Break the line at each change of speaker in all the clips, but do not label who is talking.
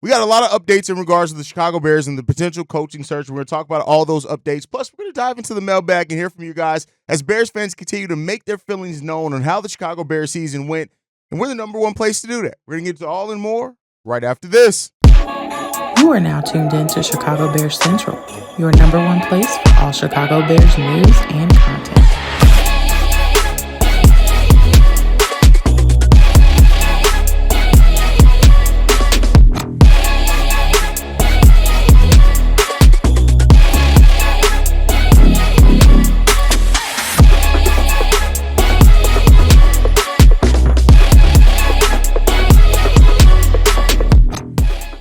We got a lot of updates in regards to the Chicago Bears and the potential coaching search. We're going to talk about all those updates. Plus, we're going to dive into the mailbag and hear from you guys as Bears fans continue to make their feelings known on how the Chicago Bears season went. And we're the number one place to do that. We're going to get to all and more right after this.
You are now tuned in to Chicago Bears Central, your number one place for all Chicago Bears news and content.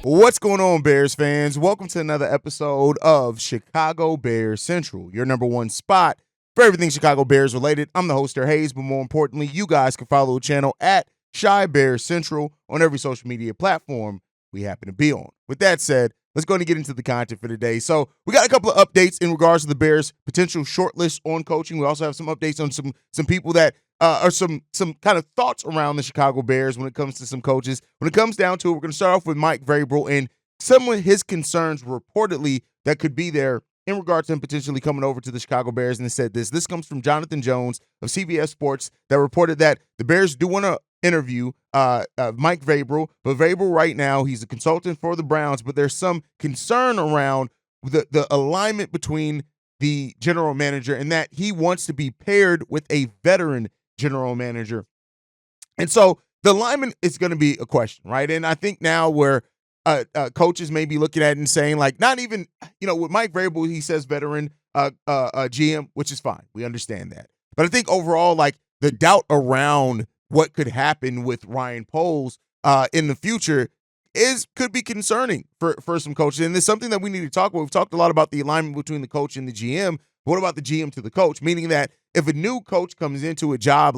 What's going on, Bears fans? Welcome to another episode of Chicago Bears Central, your number one spot for everything Chicago Bears related. I'm the host, Haize, but more importantly, you guys can follow the channel at Chi Bears Central on every social media platform we happen to be on. With that said, let's go and get into the content for today. So we got a couple of updates in regards to the Bears' potential shortlist on coaching. We also have some updates on some people that or some kind of thoughts around the Chicago Bears when it comes to some coaches. When it comes down to it, we're going to start off with Mike Vrabel and some of his concerns reportedly that could be there in regards to him potentially coming over to the Chicago Bears. And it said this. This comes from Jonathan Jones of CBS Sports that reported that the Bears do want to interview Mike Vrabel, but Vrabel right now, he's a consultant for the Browns, but there's some concern around the alignment between the general manager and that he wants to be paired with a veteran general manager. And so the alignment is going to be a question, right? And I think now where coaches may be looking at it and saying, like, not even, with Mike Vrabel, he says veteran GM, which is fine. We understand that. But I think overall, like, the doubt around what could happen with Ryan Poles in the future could be concerning for some coaches. And it's something that we need to talk about. We've talked a lot about the alignment between the coach and the GM. But what about the GM to the coach? Meaning that if a new coach comes into a job,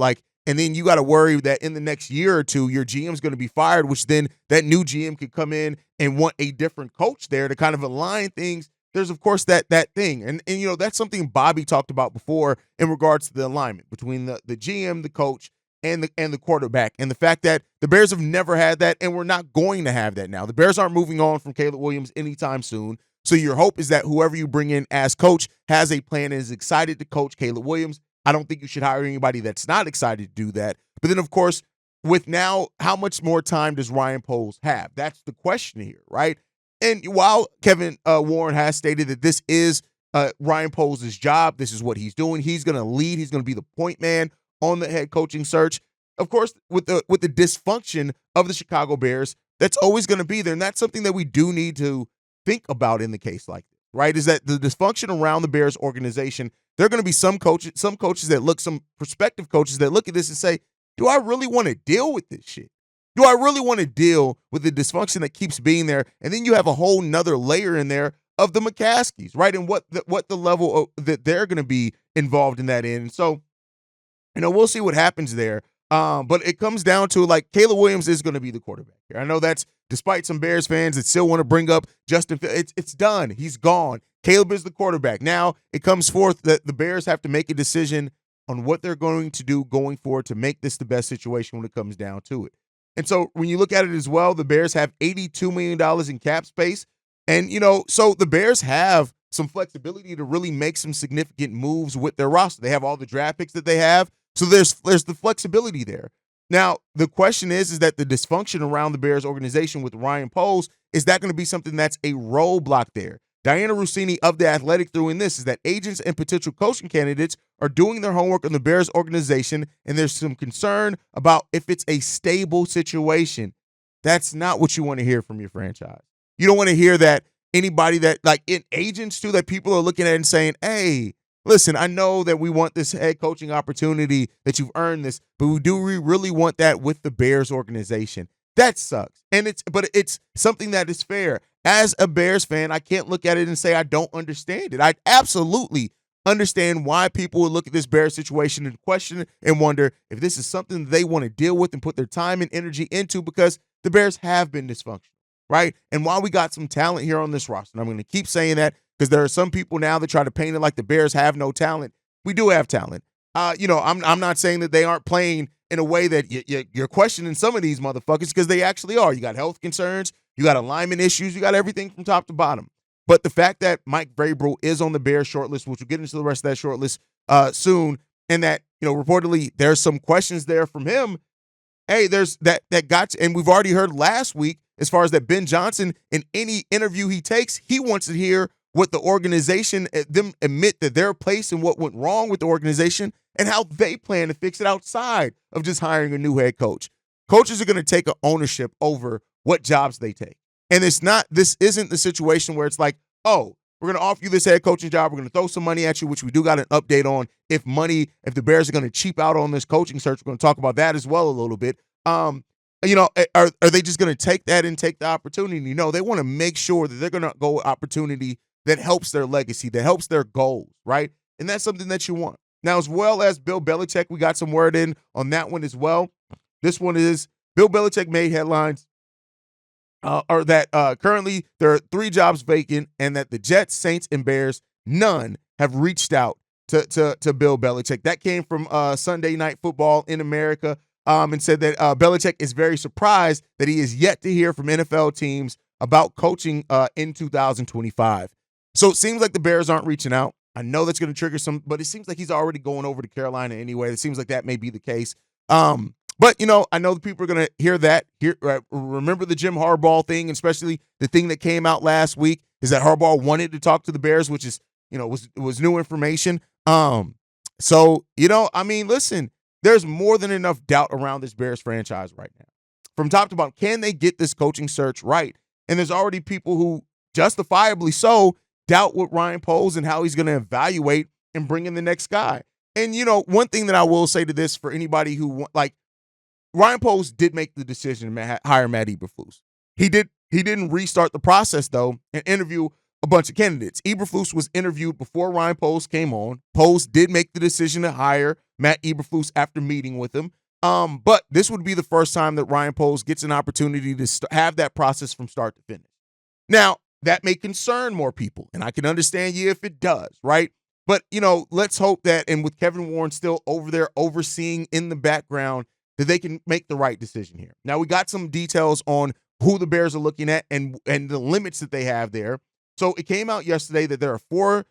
and then you got to worry that in the next year or two, your GM's going to be fired, which then that new GM could come in and want a different coach there to kind of align things. There's, of course, that thing. And that's something Bobby talked about before in regards to the alignment between the GM, the coach, and the quarterback, and the fact that the Bears have never had that, and we're not going to have that now. The Bears aren't moving on from Caleb Williams anytime soon. So your hope is that whoever you bring in as coach has a plan and is excited to coach Caleb Williams. I don't think you should hire anybody that's not excited to do that. But then, of course, with now, how much more time does Ryan Poles have? That's the question here, right? And while Kevin Warren has stated that this is Ryan Poles' job, this is what he's doing, he's going to lead, he's going to be the point man on the head coaching search. Of course, with the dysfunction of the Chicago Bears, that's always going to be there. And that's something that we do need to think about in the case like this, right? Is that the dysfunction around the Bears organization, there are going to be some prospective coaches that look at this and say, do I really want to deal with this shit? Do I really want to deal with the dysfunction that keeps being there? And then you have a whole nother layer in there of the McCaskies, right? And what the level that they're going to be involved in that in. And so, we'll see what happens there. But it comes down to, like, Caleb Williams is going to be the quarterback here. I know that's despite some Bears fans that still want to bring up Justin. It's done. He's gone. Caleb is the quarterback. Now it comes forth that the Bears have to make a decision on what they're going to do going forward to make this the best situation when it comes down to it. And so when you look at it as well, the Bears have $82 million in cap space. And, so the Bears have some flexibility to really make some significant moves with their roster. They have all the draft picks that they have. So there's the flexibility there. Now, the question is that the dysfunction around the Bears organization with Ryan Poles, is that going to be something that's a roadblock there? Diana Rossini of The Athletic threw in this, is that agents and potential coaching candidates are doing their homework on the Bears organization, and there's some concern about if it's a stable situation. That's not what you want to hear from your franchise. You don't want to hear that anybody that, like, in agents too, that people are looking at and saying, hey, listen, I know that we want this head coaching opportunity, that you've earned this, but do we really want that with the Bears organization? That sucks. But it's something that is fair. As a Bears fan, I can't look at it and say I don't understand it. I absolutely understand why people would look at this Bears situation and question and wonder if this is something they want to deal with and put their time and energy into, because the Bears have been dysfunctional, right? And while we got some talent here on this roster, and I'm going to keep saying that because there are some people now that try to paint it like the Bears have no talent. We do have talent. I'm not saying that they aren't playing in a way that you're questioning some of these motherfuckers, because they actually are. You got health concerns. You got alignment issues. You got everything from top to bottom. But the fact that Mike Vrabel is on the Bears shortlist, which we'll get into the rest of that shortlist soon, and that, reportedly there's some questions there from him. Hey, there's that got to, and we've already heard last week as far as that Ben Johnson, in any interview he takes, he wants to hear what the organization, them admit that their place and what went wrong with the organization and how they plan to fix it outside of just hiring a new head coach. Coaches are going to take ownership over what jobs they take. And this isn't the situation where it's like, oh, we're going to offer you this head coaching job. We're going to throw some money at you, which we do got an update on. If the Bears are going to cheap out on this coaching search, we're going to talk about that as well a little bit. Are they just going to take that and take the opportunity? No, they want to make sure that they're going to go opportunity that helps their legacy, that helps their goals, right? And that's something that you want. Now, as well as Bill Belichick, we got some word in on that one as well. This one is Bill Belichick made headlines currently there are 3 jobs vacant, and that the Jets, Saints, and Bears, none have reached out to Bill Belichick. That came from Sunday Night Football in America, and said that Belichick is very surprised that he is yet to hear from NFL teams about coaching in 2025. So it seems like the Bears aren't reaching out. I know that's going to trigger some, but it seems like he's already going over to Carolina anyway. It seems like that may be the case. But, I know the people are going to hear that. Remember the Jim Harbaugh thing, especially the thing that came out last week, is that Harbaugh wanted to talk to the Bears, which is, was new information. Listen, there's more than enough doubt around this Bears franchise right now. From top to bottom, can they get this coaching search right? And there's already people who, justifiably so, doubt what Ryan Poles and how he's going to evaluate and bring in the next guy. And, one thing that I will say to this for anybody who, Ryan Poles did make the decision to hire Matt Eberflus. He didn't restart the process, though, and interview a bunch of candidates. Eberflus was interviewed before Ryan Poles came on. Poles did make the decision to hire Matt Eberflus after meeting with him. But this would be the first time that Ryan Poles gets an opportunity to have that process from start to finish. Now, that may concern more people, and I can understand you if it does, right? But, let's hope that, and with Kevin Warren still over there overseeing in the background, that they can make the right decision here. Now, we got some details on who the Bears are looking at and the limits that they have there. So it came out yesterday that there are 4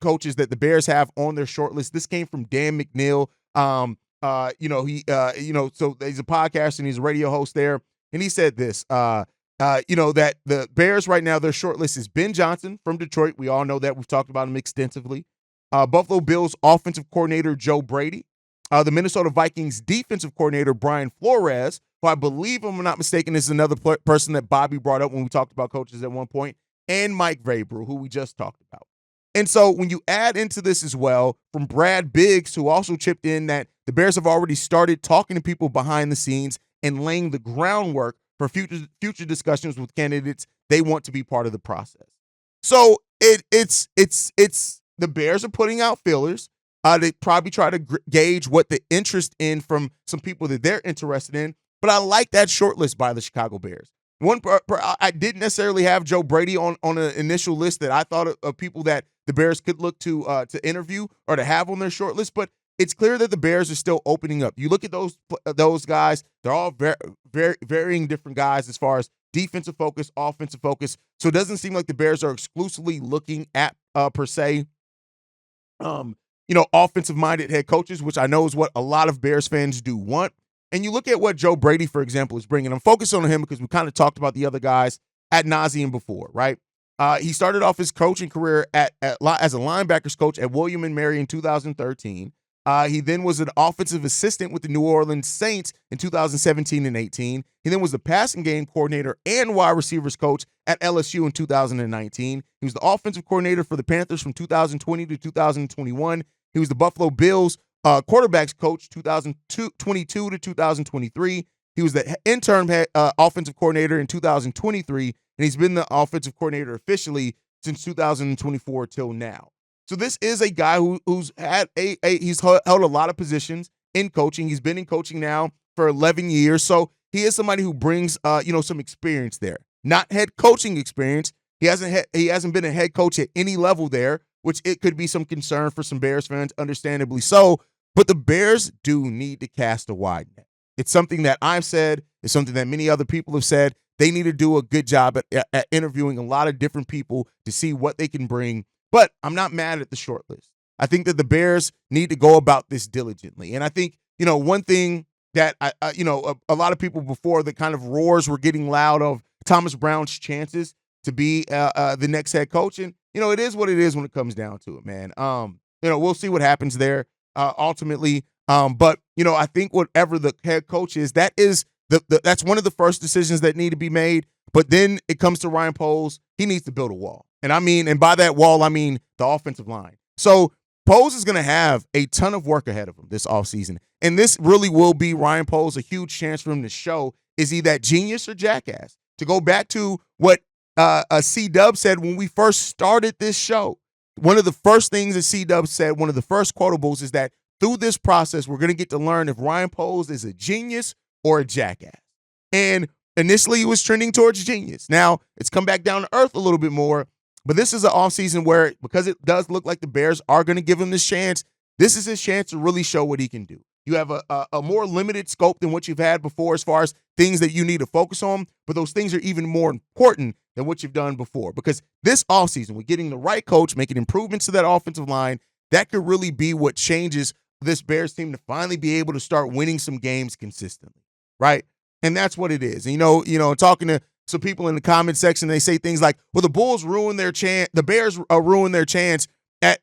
coaches that the Bears have on their short list. This came from Dan McNeil. So he's a podcaster and he's a radio host there. And he said this, that the Bears right now, their short list is Ben Johnson from Detroit. We all know that. We've talked about him extensively. Buffalo Bills offensive coordinator Joe Brady. The Minnesota Vikings defensive coordinator Brian Flores, who I believe, if I'm not mistaken, is another person that Bobby brought up when we talked about coaches at one point, and Mike Vrabel, who we just talked about. And so when you add into this as well from Brad Biggs, who also chipped in that the Bears have already started talking to people behind the scenes and laying the groundwork for future discussions with candidates they want to be part of the process. So it's the Bears are putting out fillers. They probably try to gauge what the interest in from some people that they're interested in. But I like that short list by the Chicago Bears. I didn't necessarily have Joe Brady on an initial list that I thought of people that the Bears could look to interview or to have on their short list. But it's clear that the Bears are still opening up. You look at those guys; they're all very, very varying different guys as far as defensive focus, offensive focus. So it doesn't seem like the Bears are exclusively looking at per se, offensive-minded head coaches, which I know is what a lot of Bears fans do want. And you look at what Joe Brady, for example, is bringing. I'm focused on him because we kind of talked about the other guys ad nauseum before, right? He started off his coaching career as a linebackers coach at William & Mary in 2013. He then was an offensive assistant with the New Orleans Saints in 2017 and 18. He then was the passing game coordinator and wide receivers coach at LSU in 2019. He was the offensive coordinator for the Panthers from 2020 to 2021. He was the Buffalo Bills quarterbacks coach 2022 to 2023. He was the interim head offensive coordinator in 2023, and he's been the offensive coordinator officially since 2024 till now. So this is a guy who's had he's held a lot of positions in coaching. He's been in coaching now for 11 years. So he is somebody who brings some experience there. Not head coaching experience. He hasn't been a head coach at any level there, which it could be some concern for some Bears fans, understandably so. But the Bears do need to cast a wide net. It's something that I've said. It's something that many other people have said. they need to do a good job at interviewing a lot of different people to see what they can bring. But I'm not mad at the short list. I think that the Bears need to go about this diligently. And I think, one thing that, a lot of people before the kind of roars were getting loud of Thomas Brown's chances to be the next head coach. And, it is what it is when it comes down to it, man. We'll see what happens there ultimately. But, I think whatever the head coach is, that is that's one of the first decisions that need to be made. But then it comes to Ryan Poles. He needs to build a wall. And by that wall, I mean the offensive line. So Poles is going to have a ton of work ahead of him this offseason. And this really will be Ryan Poles, a huge chance for him to show, is he that genius or jackass? To go back to what C-Dub said when we first started this show, one of the first things that C-Dub said, one of the first quotables, is that through this process, we're going to get to learn if Ryan Poles is a genius or a jackass. And initially, he was trending towards genius. Now, it's come back down to earth a little bit more, but this is an offseason where, because it does look like the Bears are going to give him this chance, this is his chance to really show what he can do. You have a more limited scope than what you've had before as far as things that you need to focus on, but those things are even more important than what you've done before. Because this offseason, with getting the right coach, making improvements to that offensive line, that could really be what changes this Bears team to finally be able to start winning some games consistently, right? And that's what it is. And, talking to some people in the comment section, they say things like, well, the Bulls ruined their chance, the Bears ruined their chance at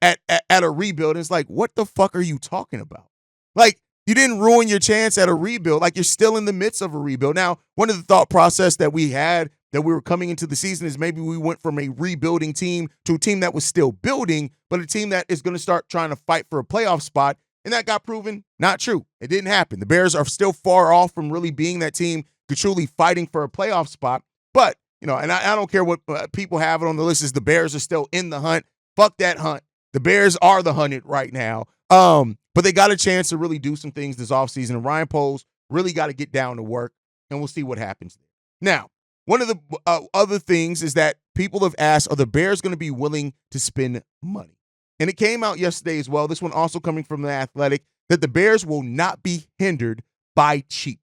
a rebuild. And it's like, what the fuck are you talking about? Like, you didn't ruin your chance at a rebuild. Like, you're still in the midst of a rebuild. Now, one of the thought process that we had that we were coming into the season is maybe we went from a rebuilding team to a team that was still building, but a team that is going to start trying to fight for a playoff spot. And that got proven not true. It didn't happen. The Bears are still far off from really being that team truly fighting for a playoff spot. But, and I don't care what people have it on the list is the Bears are still in the hunt. Fuck that hunt. The Bears are the hunted right now. But they got a chance to really do some things this offseason. And Ryan Poles really got to get down to work, and we'll see what happens there. Now, one of the other things is that people have asked, are the Bears going to be willing to spend money? And it came out yesterday as well, this one also coming from The Athletic, that the Bears will not be hindered by cheap.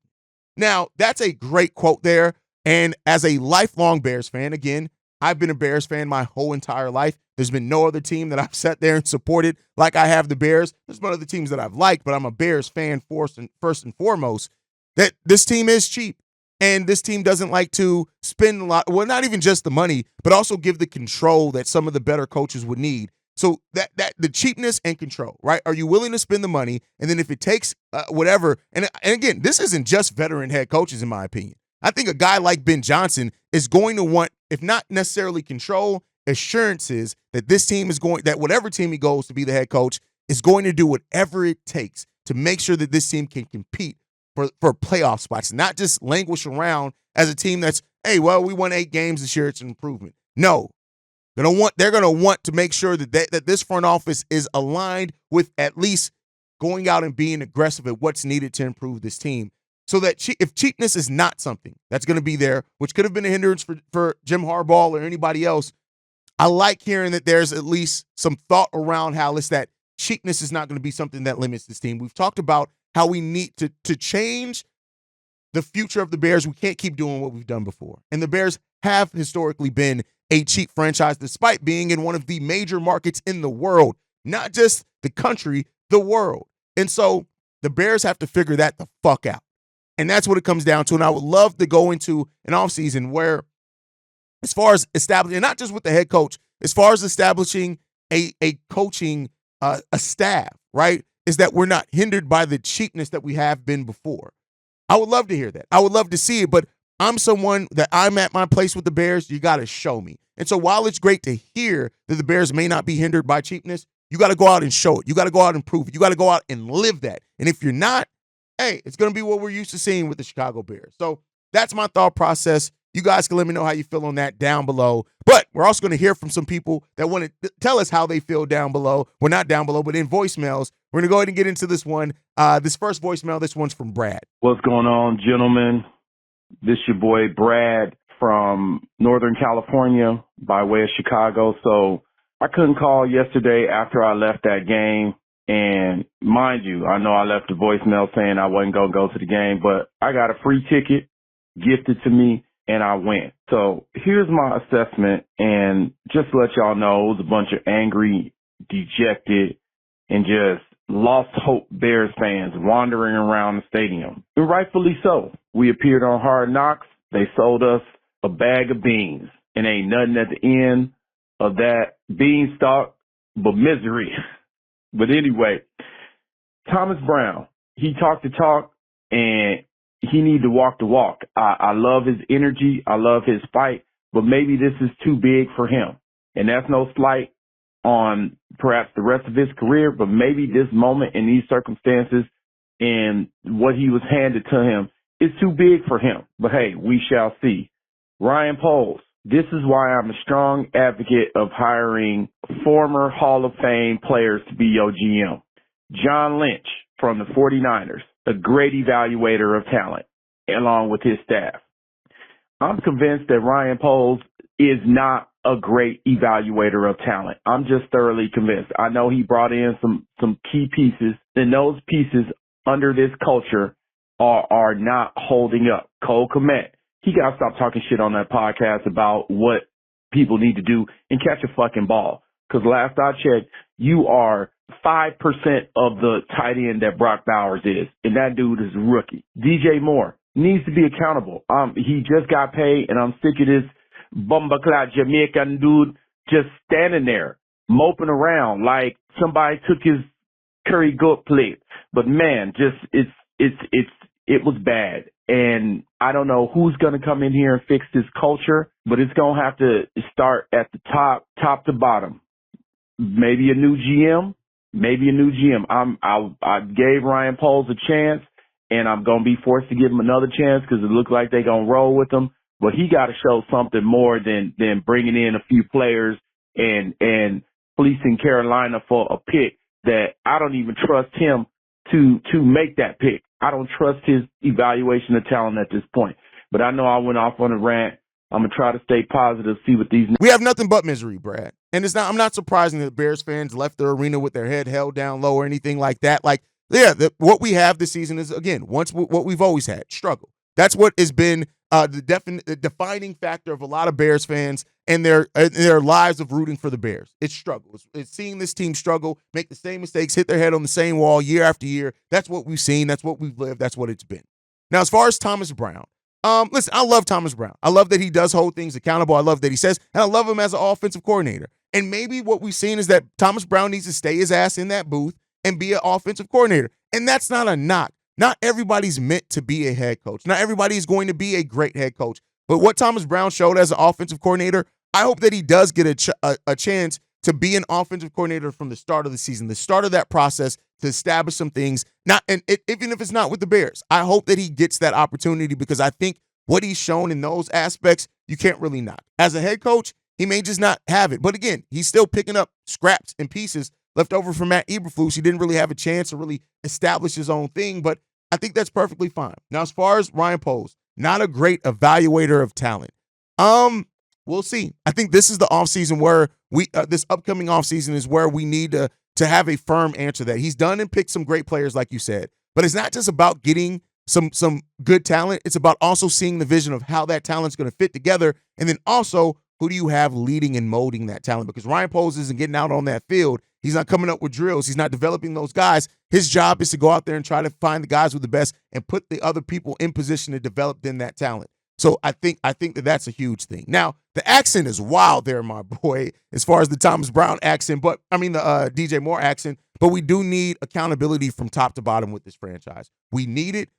Now, that's a great quote there. And as a lifelong Bears fan, again, I've been a Bears fan my whole entire life. There's been no other team that I've sat there and supported like I have the Bears. There's been other teams that I've liked, but I'm a Bears fan first and foremost. That this team is cheap. And this team doesn't like to spend a lot, well, not even just the money, but also give the control that some of the better coaches would need. So that the cheapness and control, right? Are you willing to spend the money? And then if it takes whatever, and again, this isn't just veteran head coaches, in my opinion. I think a guy like Ben Johnson is going to want, if not necessarily control, assurances that this team is going, that whatever team he goes to be the head coach is going to do whatever it takes to make sure that this team can compete for playoff spots, not just languish around as a team that's, hey, well, we won 8 games this year, it's an improvement. No. They're going to want to make sure that this front office is aligned with at least going out and being aggressive at what's needed to improve this team. So that if cheapness is not something that's going to be there, which could have been a hindrance for Jim Harbaugh or anybody else, I like hearing that there's at least some thought around how it's that cheapness is not going to be something that limits this team. We've talked about how we need to change the future of the Bears. We can't keep doing what we've done before. And the Bears have historically been a cheap franchise despite being in one of the major markets in the world, not just the country, the world. And so the Bears have to figure that the fuck out. And that's what it comes down to. And I would love to go into an offseason where, as far as establishing, and not just with the head coach, as far as establishing a coaching a staff, right, is that we're not hindered by the cheapness that we have been before. I would love to hear that. I would love to see it, but I'm someone that I'm at my place with the Bears. You got to show me. And so while it's great to hear that the Bears may not be hindered by cheapness, you got to go out and show it. You got to go out and prove it. You got to go out and live that. And if you're not, hey, it's going to be what we're used to seeing with the Chicago Bears. So that's my thought process. You guys can let me know how you feel on that down below. But we're also going to hear from some people that want to tell us how they feel down below. Well, not down below, but in voicemails. We're going to go ahead and get into this one. This first voicemail, this one's from Brad.
What's going on, gentlemen? This your boy Brad from Northern California by way of Chicago. So I couldn't call yesterday after I left that game. And mind you, I know I left a voicemail saying I wasn't going to go to the game, but I got a free ticket gifted to me and I win. So here's my assessment, and just to let y'all know, it was a bunch of angry, dejected, and just lost hope Bears fans wandering around the stadium. And rightfully so. We appeared on Hard Knocks. They sold us a bag of beans, and ain't nothing at the end of that beanstalk but misery. But anyway, Thomas Brown, he talked the talk, and he need to walk the walk. I love his energy. I love his fight, but maybe this is too big for him. And that's no slight on perhaps the rest of his career, but maybe this moment in these circumstances and what he was handed to him is too big for him. But hey, we shall see. Ryan Poles, this is why I'm a strong advocate of hiring former Hall of Fame players to be your GM. John Lynch from the 49ers, a great evaluator of talent, along with his staff. I'm convinced that Ryan Poles is not a great evaluator of talent. I'm just thoroughly convinced. I know he brought in some key pieces, and those pieces under this culture are not holding up. Cole Kmet, he got to stop talking shit on that podcast about what people need to do and catch a fucking ball. Because last I checked, you are 5% of the tight end that Brock Bowers is, and that dude is a rookie. DJ Moore needs to be accountable. He just got paid, and I'm sick of this bumbleclad Jamaican dude just standing there moping around like somebody took his curry goat plate. But man, just it was bad, and I don't know who's gonna come in here and fix this culture, but it's gonna have to start at the top to bottom. Maybe a new GM. I gave Ryan Poles a chance, and I'm going to be forced to give him another chance because it looks like they're going to roll with him. But he got to show something more than bringing in a few players and fleecing Carolina for a pick that I don't even trust him to make that pick. I don't trust his evaluation of talent at this point. But I know I went off on a rant. I'm going to try to stay positive, see what these...
We have nothing but misery, Brad. And I'm not surprising that Bears fans left the arena with their head held down low or anything like that. Like, yeah, what we have this season is, again, what we've always had, struggle. That's what has been the defining factor of a lot of Bears fans and their lives of rooting for the Bears. It's struggle. It's seeing this team struggle, make the same mistakes, hit their head on the same wall year after year. That's what we've seen. That's what we've lived. That's what it's been. Now, as far as Thomas Brown, listen, I love Thomas Brown. I love that he does hold things accountable. I love that he says, and I love him as an offensive coordinator. And maybe what we've seen is that Thomas Brown needs to stay his ass in that booth and be an offensive coordinator. And that's not a knock. Not everybody's meant to be a head coach. Not everybody is going to be a great head coach. But what Thomas Brown showed as an offensive coordinator, I hope that he does get a chance to be an offensive coordinator from the start of the season, the start of that process to establish some things. Even if it's not with the Bears, I hope that he gets that opportunity because I think what he's shown in those aspects, you can't really knock. As a head coach, he may just not have it. But again, he's still picking up scraps and pieces left over from Matt Eberflus. He didn't really have a chance to really establish his own thing, but I think that's perfectly fine. Now, as far as Ryan Poles, not a great evaluator of talent. We'll see. I think this is the offseason where this upcoming offseason is where we need to have a firm answer that he's done and picked some great players, like you said. But it's not just about getting some good talent. It's about also seeing the vision of how that talent's going to fit together. And then also, who do you have leading and molding that talent? Because Ryan Poles isn't getting out on that field. He's not coming up with drills. He's not developing those guys. His job is to go out there and try to find the guys with the best and put the other people in position to develop then that talent. So I think that that's a huge thing. Now, the accent is wild there, my boy, as far as the Thomas Brown accent, the DJ Moore accent, but we do need accountability from top to bottom with this franchise. We need it.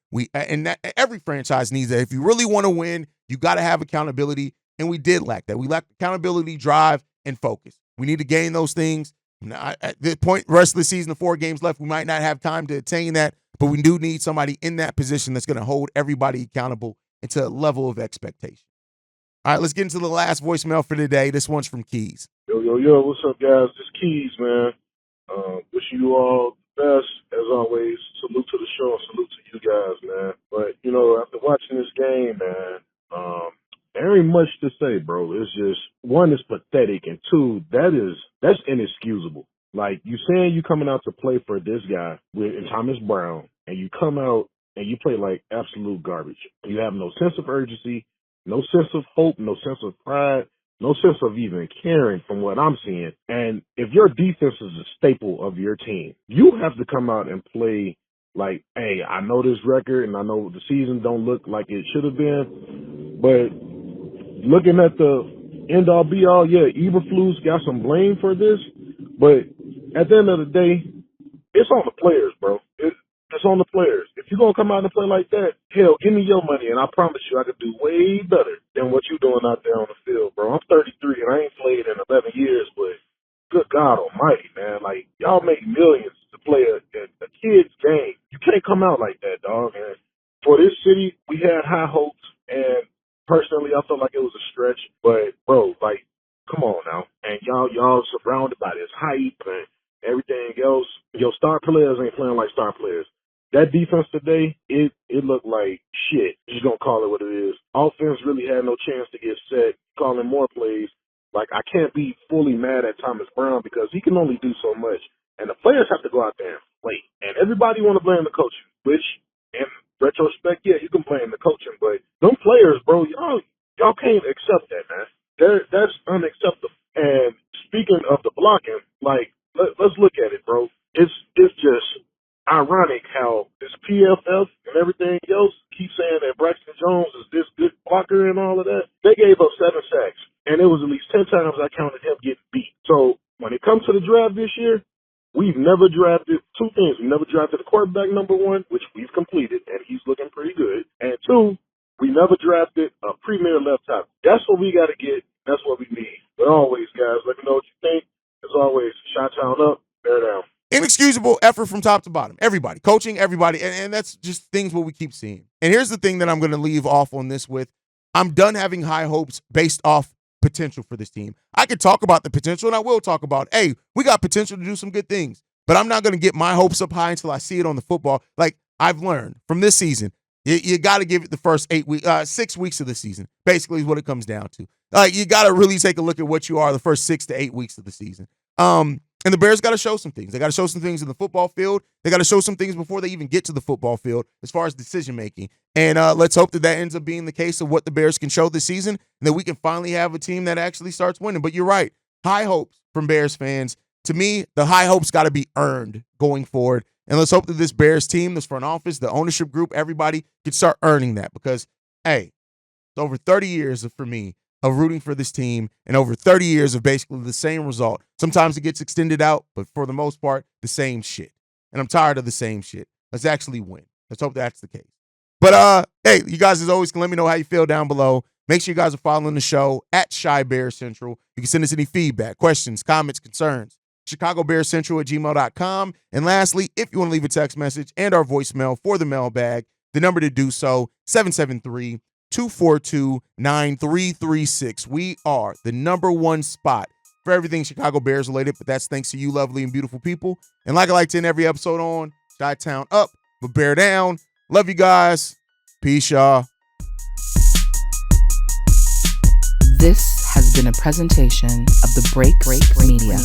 Every franchise needs that. If you really want to win, you got to have accountability, and we did lack that. We lacked accountability, drive, and focus. We need to gain those things. Now, at this point, rest of the season, the 4 games left, we might not have time to attain that, but we do need somebody in that position that's going to hold everybody accountable into a level of expectation. All right, let's get into the last voicemail for today. This one's from Keys.
Yo, what's up, guys? This Keys, man. Wishing you all the best, as always. Salute to the show and salute to you guys, man. But, after watching this game, man, there ain't much to say, bro. It's just, one, is pathetic, and two, that's inexcusable. Like, you saying you coming out to play for this guy and Thomas Brown, and you come out and you play like absolute garbage. You have no sense of urgency. No sense of hope, no sense of pride, no sense of even caring from what I'm seeing. And if your defense is a staple of your team, you have to come out and play like, hey, I know this record and I know the season don't look like it should have been, but looking at the end all be all, yeah, Eberflus got some blame for this, but at the end of the day, it's on the players, bro. It's on the players. If you're going to come out and play like that, hell, give me your money, and I promise you I could do way better than what you're doing out there on the field, bro. I'm 33, and I ain't played in 11 years, but good God almighty, man. Like, y'all make millions to play a kid's game. You can't come out like that, dog. And for this city, we had high hopes, and personally, I felt like it was a stretch. But, bro, like, come on now. And y'all surrounded by this hype and everything else. Your star players ain't playing like star players. That defense today, it looked like shit. Just gonna call it what it is. Offense really had no chance to get set, calling more plays. Like, I can't be fully mad at Thomas Brown because he can only do so much. And the players have to go out there and play. And everybody want to blame the coaching, which, in retrospect, yeah, you can blame the coaching. But them players, bro, y'all can't accept that, man. That's unacceptable. And speaking of the blocking, like, let's look at it, bro. It's just ironic how this PFF and everything else keep saying that Braxton Jones is this good blocker and all of that. They gave up 7 sacks, and it was at least 10 times I counted him getting beat. So when it comes to the draft this year, we've never drafted two things. We never drafted a quarterback, number one, which we've completed, and he's looking pretty good. And two, we never drafted a premier left tackle. That's what we got to get. That's what we need. But always, guys, let me know what you think. As always, Chi-Town up, bear down.
Inexcusable effort from top to bottom. Everybody, coaching, everybody. And that's just things what we keep seeing. And here's the thing that I'm going to leave off on this with. I'm done having high hopes based off potential for this team. I could talk about the potential, and I will talk about, hey, we got potential to do some good things. But I'm not going to get my hopes up high until I see it on the football. Like I've learned from this season, you got to give it the first 6 weeks of the season, basically is what it comes down to. Like you got to really take a look at what you are the first 6 to 8 weeks of the season. And the Bears got to show some things. They got to show some things in the football field. They got to show some things before they even get to the football field as far as decision-making. And let's hope that ends up being the case of what the Bears can show this season and that we can finally have a team that actually starts winning. But you're right. High hopes from Bears fans. To me, the high hopes got to be earned going forward. And let's hope that this Bears team, this front office, the ownership group, everybody can start earning that because, hey, it's over 30 years for me of rooting for this team and over 30 years of basically the same result. Sometimes it gets extended out, but for the most part, the same shit. And I'm tired of the same shit. Let's actually win. Let's hope that's the case. But, hey, you guys as always can let me know how you feel down below. Make sure you guys are following the show at Shy Bear Central. You can send us any feedback, questions, comments, concerns. ChicagoBearsCentral@gmail.com. And lastly, if you want to leave a text message and our voicemail for the mailbag, the number to do so, 773-242-9336. We are the #1 spot for everything Chicago Bears related, but that's thanks to you lovely and beautiful people. And like I like to end every episode on, Chi-Town up, but bear down. Love you guys. Peace, y'all.
This has been a presentation of the Break Media.